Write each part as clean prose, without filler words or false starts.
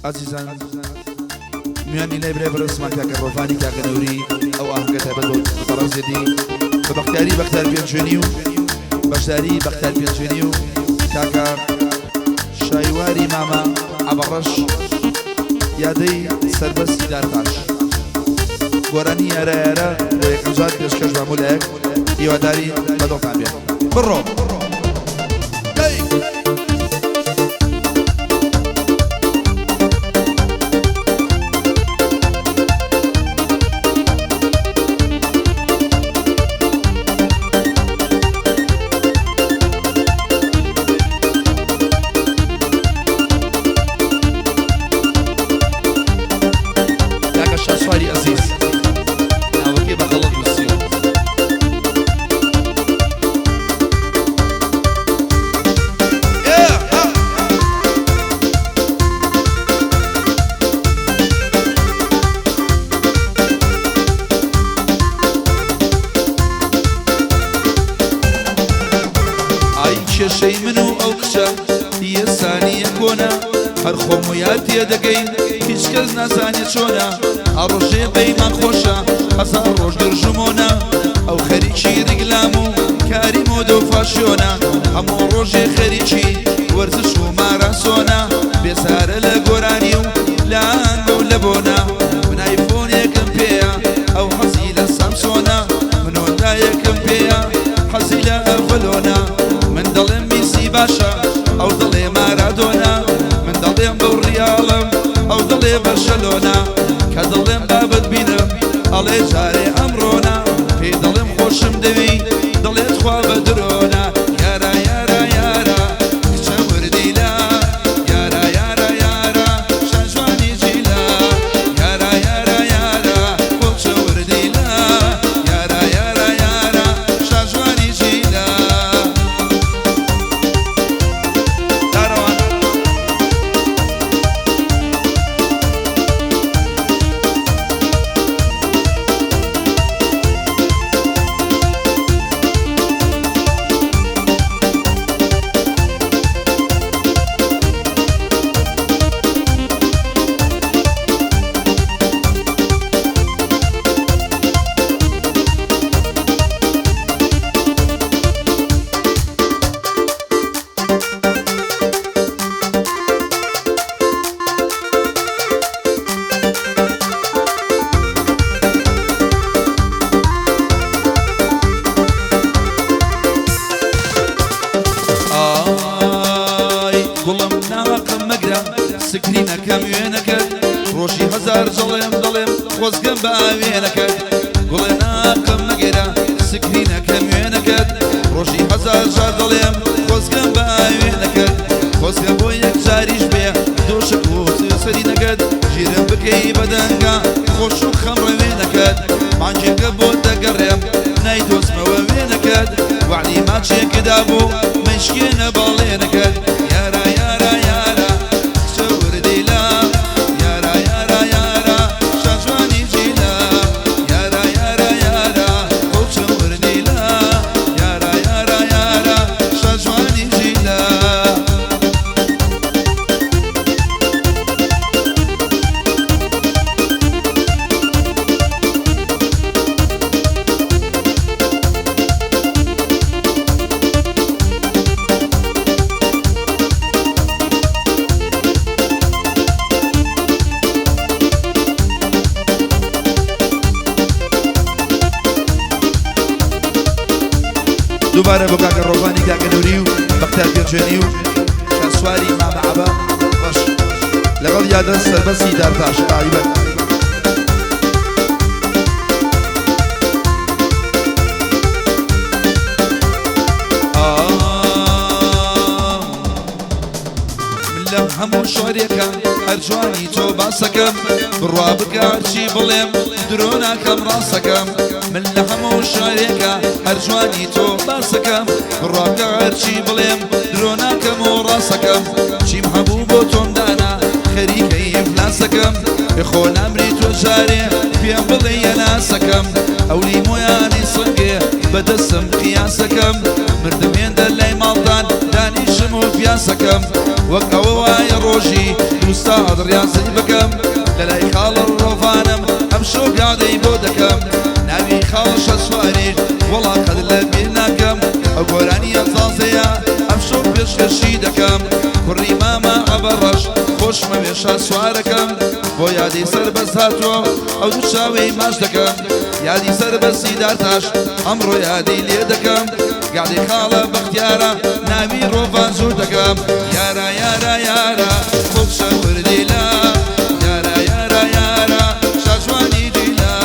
عزيزان میانی لێبرێ بەرەسمان کاکە ڕۆڤانی کاکە نەوری ئەو ئاهەنگە تایبەت بە تەڕەزێتی بە بەختیاری بەختیار پێنجوێنی و بەشداری بەختیار پێنجوێنی و کاکە شایواری مامە عەبەڕەش یادەی سەربەستی دارتاش گۆرانی یارە یارە بۆ یەکەم جار پێشکەش بە مولایەک هیواداری بەدڵتان بێت بڕۆ کێشەی من و ئەو کچە یە سانیە کۆنا هەر خۆم و یاد تێدەگەین هیچ کەس نازانێت چۆنا ئەڕۆژێ بەیمان خۆشە هەزار ڕۆژ دڕژمۆنا ئەو خەریکی ڕیگلام و کاری مۆدە و فاشیۆنە هەموو ڕۆژێ خەریکی وەرزش و ماراسۆنە بێسارە لە گۆرانی و لە ئەنگە و لە بۆنا من ئایفۆنێکم پێیە ئەو حەزی لە سامسۆنە من ئۆندایەکم پێیە حەزی لە ئەڤەلۆنە من دڵێم میسی باشە ئەو دڵێ مارادۆنا من دڵێم بەو ڕیاڵم ئەو دڵێ بەرشەلۆنا کە دڵێم بابەت بینم ئەڵێ جارێ ئەمڕۆنا پێی دڵێم خۆشم دەوی دڵێت خوا بە درۆنا یارە یارە یارە کچە وردیلا یارە یارە یارە شەنجوانی جیلا یارە یارە یارە خۆچە وردیلا یارە یارە یارە شەنجوانی جیلا گوڵم ناقم مەگرە سکرینەکەم وێنەکەت ڕۆژی هەزار جەڵێم دڵێم خۆزگەم بە ئاوێنەکەت گوڵێ ناقم مەگرە سکرینەکەم وێنەکەت ڕۆژی هەزار جار دڵێم خۆزگەم بە ئاوێنەکەت خۆزگە بۆ یەک جاریش بێ دۆشک و سەرینەکەت ژیرم بکەی بەدەنگا خۆش و خەمڕەوێنەکەت مانجێکە بۆ دەگەڕێم نایدۆزمەوە وێنەکەت وعدی ماچێکدا بوو مەشکێنە باڵێنەکەت یارە یارە یارە کچە وردیلا یارە یارە یارە شەنجوانی جیلا یارە یارە یارە خۆچە وردیلا یارە یارە یارە شەنجوانی جیلا دووبارە بۆ کاکە ڕۆڤانی کاکە نەوری و بەختیار پێنجوێنی و شاسواری مامە عەبە ڕەش لەگەڵ یادە سەربەستی دارتاش تایبەت لەم هەموو شۆرێکە هەر جوانی تۆ باسەکەم بڕوا بکە هەرچی بڵێم درۆ ناکەم ڕاستەکەم من لە هەموو شارێکە هەر جوانی تۆ باسەکەم بڕوا بکە هەرچی بڵێم درۆ ناکەم و ڕاستەکەم چیم هەبوو بۆ تۆم دانا خەریکەی ئیفلاسەکەم بخۆ نامری تۆ جارێ پێم بڵێ یەناسەکەم ئەو لیمۆیانی سنگێ بەدەستم قیاسەکەم مردم هێندە لای ماڵدان دانیشم و پیاسەکەم وەک ئەوە وایە ڕۆژی دووستا دڕیازی بکەم لەلای خاڵ ڕۆڤانم ئەم شەو پیادەی بۆ دەکەم ناوی خاڵشە سوارێ وەڵا قەد لە بیر ناکەم ئەو گۆرانیە زازەیە ئەم شەو پێشکەشی دەکەم کوڕی مامە ئەبەڕەش خۆشمە وێشە سوارەکەم بۆ یادی سەربەست هاتووە ئەو دوو چاوەی ماش دەکەم یادی سەربەستی دارتاش ئەمڕۆ یادی لێ دەکەم گاڵی خاڵە بەختیارە ناوی ڕۆڤان زۆر دەکەم یارە یارە یارە خۆشە وردیلا یارە یارە یارە شاجوانی دیلا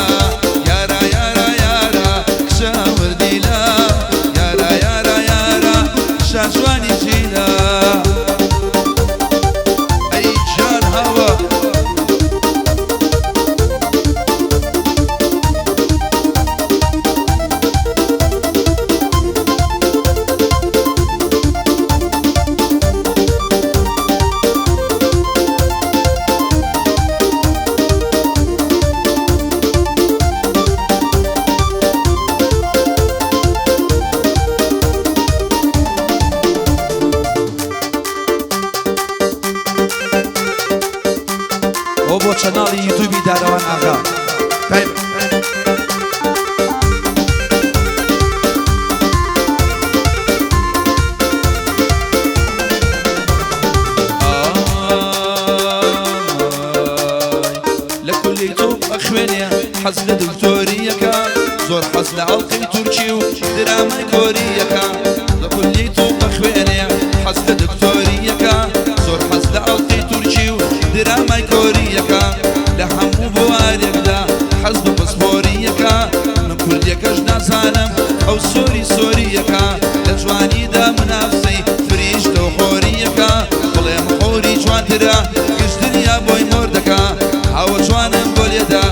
یارە یارە یارە کشە وردیلا یارە یارە یارە شاجوانی دیلا ئەی جان هەوە ئەو بۆ چەناڵی یوتیوبی دارەوان ئاغا لە کولی تۆ ئەخوێنێ حەز لە دکتۆریەکە زۆر حەز لە ئەڵقەی تورکی و درامای کۆریەکە لە کولی تۆ ئەخوێنێ حەز لە دکتۆریەکە زۆر حەز لە ئەڵقەی تورکی و درامای کۆریەکە لە هەموو بوارێکدا حەز بە پسپۆریەکە من کوردیەکەش نازانم ئەو سۆری سۆریەکە لە جوانیدا منافسەی فریشتە و خۆریەکە بڵێم خۆری جوانترە گشتنیا بۆی مۆردەکە ئەوە جوانم بۆ لێدا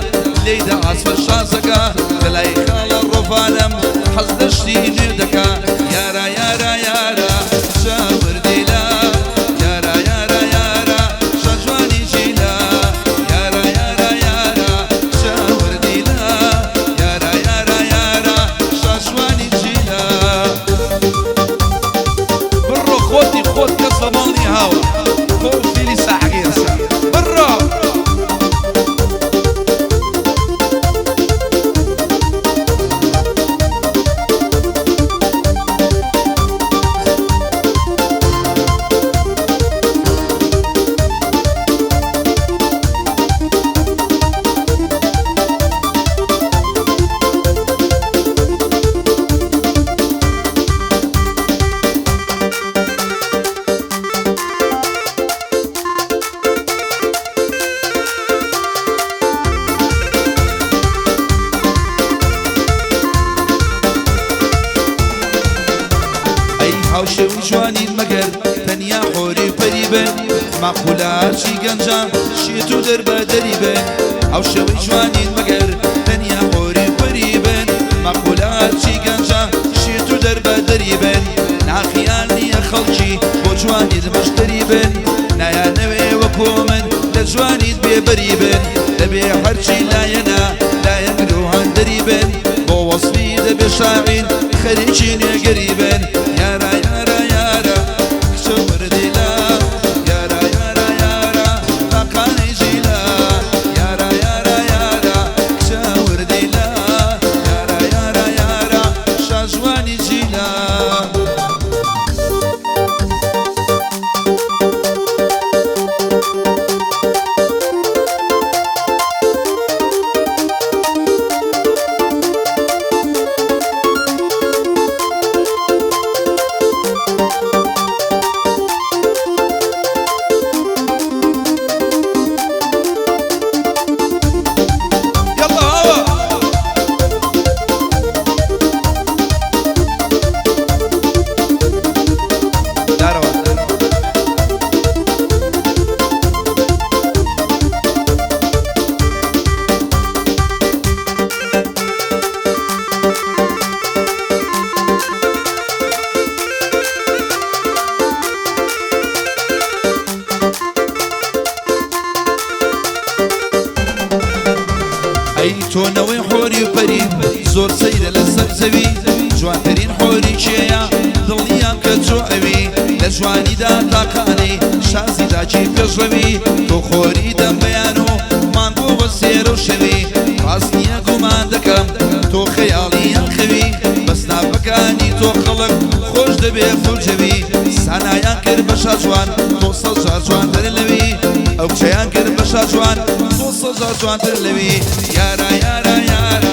لێیدا ئاسفە شازەکە لەلای خاڵە ڕۆڤانم حەز لە شتی نوێ دەکە یارە یارە یارە شاوردیلا یارە یارە یارە شاجوانی جیلا یارە یارە یارە شاوردیلا یارە یارە یارە شاجوانی جیلا بڕۆ خۆتی خۆت کەس بە ماڵی هاوە خۆ فیلی ساعگێسە بڕۆ هاوشێ و جوانین مەگەر تەنیا خۆری پەری بن ماقولارچی گەنجە شێت و دەربە دەری بن هاوشێوەی جوانین مەگەر تەنیا خۆری پەری بن ماقولارچی گەنجە شێت و دەربە دەری بن ناخیان نییە خەڵکی بۆ جوانیت مەشتەری بن نایانەوێ وەکۆ من لە جوانیت بێبەری بن دەبێ هەرچی لایەنە لایەنگر و هەندەری بن بۆ وەسفی دەبێ شاعین خەریکی نێگەری بن یارە یارە یارە کچە وردیلا یارە یارە یارە تاقانەی جیلا یارە یارە یارە کچە وردیلا یارە یارە یارە شاجوانی جیلا تۆنەوەی خۆری و پەری زۆر سەیرە لە سەر زەوی جوانترین خۆری کێیە دڵنیام کە چۆ ئەوی لە جوانیدا تاقانەی ڕۆژەوی تۆ خۆری دەم بەیان و مانگۆ بە سێرە و شەوی ڕاست نییە گومان دەکەم تۆ خەیاڵیان خەوی بەستافەکانی تۆ خەڵک خۆش دەبێ فڵجەوی سانایان کرد بە شاجوان تۆ سەجار جوانتر لەوی ئەو کچەیان کرد بە شاجوان تۆ سەجار جوانتر لەوی یارە یارە یارە